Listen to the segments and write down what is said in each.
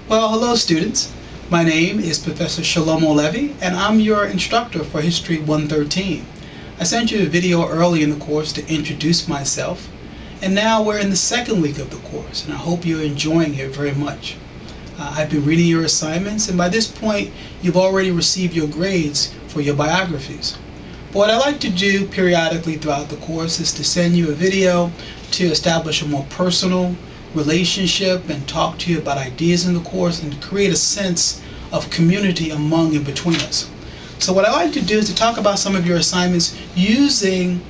Well, hello students. My name is Professor Shlomo Levi, and I'm your instructor for History 113. I sent you a video early in the course to introduce myself, and now we're in the second week of the course, and I hope you're enjoying it very much. I've been reading your assignments, and by this point, you've already received your grades for your biographies. But what I like to do periodically throughout the course is to send you a video to establish a more personal relationship and talk to you about ideas in the course and to create a sense of community among and between us. So what I like to do is to talk about some of your assignments using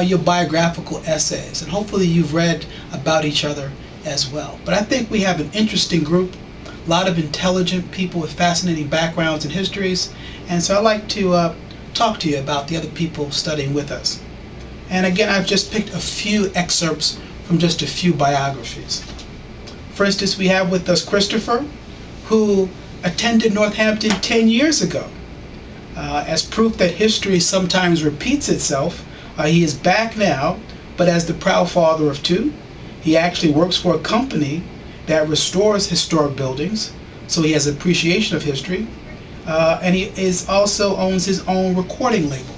your biographical essays, and hopefully you've read about each other as well. But I think we have an interesting group, a lot of intelligent people with fascinating backgrounds and histories, and so I like to talk to you about the other people studying with us. And again, I've just picked a few excerpts from just a few biographies. For instance, we have with us Christopher, who attended Northampton 10 years ago. As proof that history sometimes repeats itself, he is back now, but as the proud father of two. He actually works for a company that restores historic buildings, so he has appreciation of history, and he also owns his own recording label.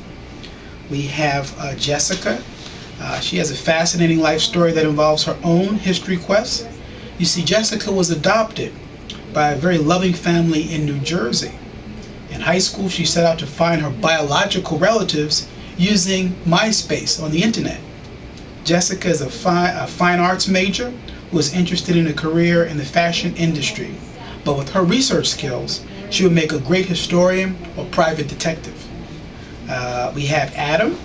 We have Jessica. She has a fascinating life story that involves her own history quest. You see, Jessica was adopted by a very loving family in New Jersey. In high school, she set out to find her biological relatives using MySpace on the internet. Jessica is a fine arts major who is interested in a career in the fashion industry, but with her research skills, she would make a great historian or private detective. We have Adam.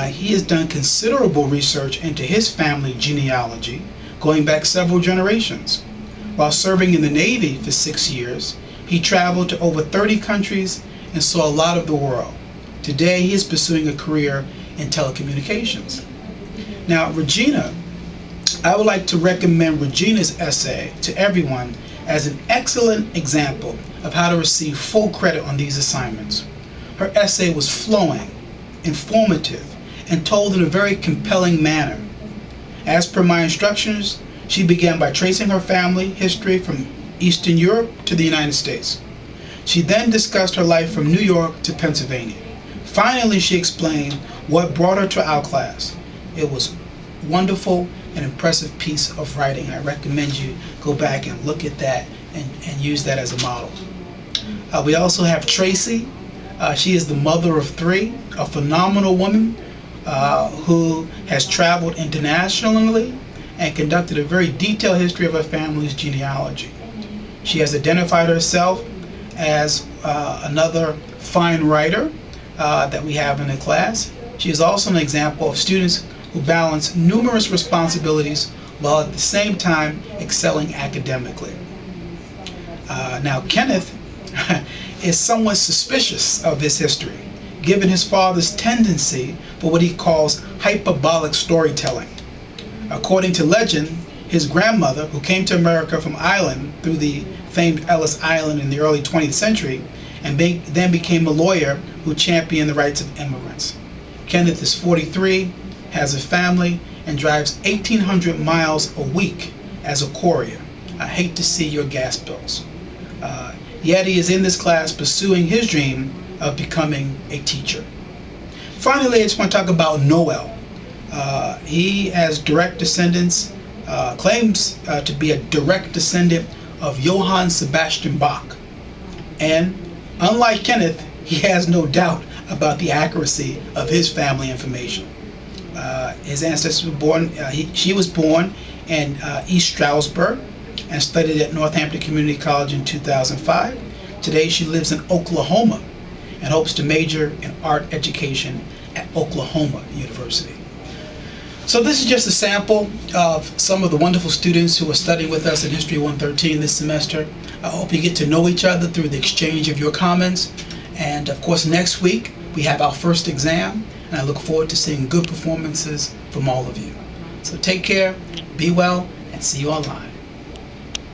He has done considerable research into his family genealogy, going back several generations. While serving in the Navy for 6 years, he traveled to over 30 countries and saw a lot of the world. Today, he is pursuing a career in telecommunications. Now, Regina, I would like to recommend Regina's essay to everyone as an excellent example of how to receive full credit on these assignments. Her essay was flowing, informative, and told in a very compelling manner. As per my instructions, she began by tracing her family history from Eastern Europe to the United States. She then discussed her life from New York to Pennsylvania. Finally, she explained what brought her to our class. It was wonderful and impressive piece of writing. I recommend you go back and look at that and use that as a model. We also have Tracy. She is the mother of three, a phenomenal woman who has traveled internationally and conducted a very detailed history of her family's genealogy. She has identified herself as another fine writer that we have in the class. She is also an example of students who balance numerous responsibilities while at the same time excelling academically. Now, Kenneth is somewhat suspicious of his history, given his father's tendency for what he calls hyperbolic storytelling. According to legend, his grandmother, who came to America from Ireland through the famed Ellis Island in the early 20th century, and then became a lawyer who championed the rights of immigrants. Kenneth is 43, has a family, and drives 1,800 miles a week as a courier. I hate to see your gas bills. Yet he is in this class pursuing his dream of becoming a teacher. Finally, I just want to talk about Noel. He has direct descendants, claims to be a direct descendant of Johann Sebastian Bach. And unlike Kenneth, he has no doubt about the accuracy of his family information. His ancestors were born, she was born in East Stroudsburg and studied at Northampton Community College in 2005. Today she lives in Oklahoma and hopes to major in art education at Oklahoma University. So this is just a sample of some of the wonderful students who are studying with us in History 113 this semester. I hope you get to know each other through the exchange of your comments. And of course, next week we have our first exam, and I look forward to seeing good performances from all of you. So take care, be well, and see you online.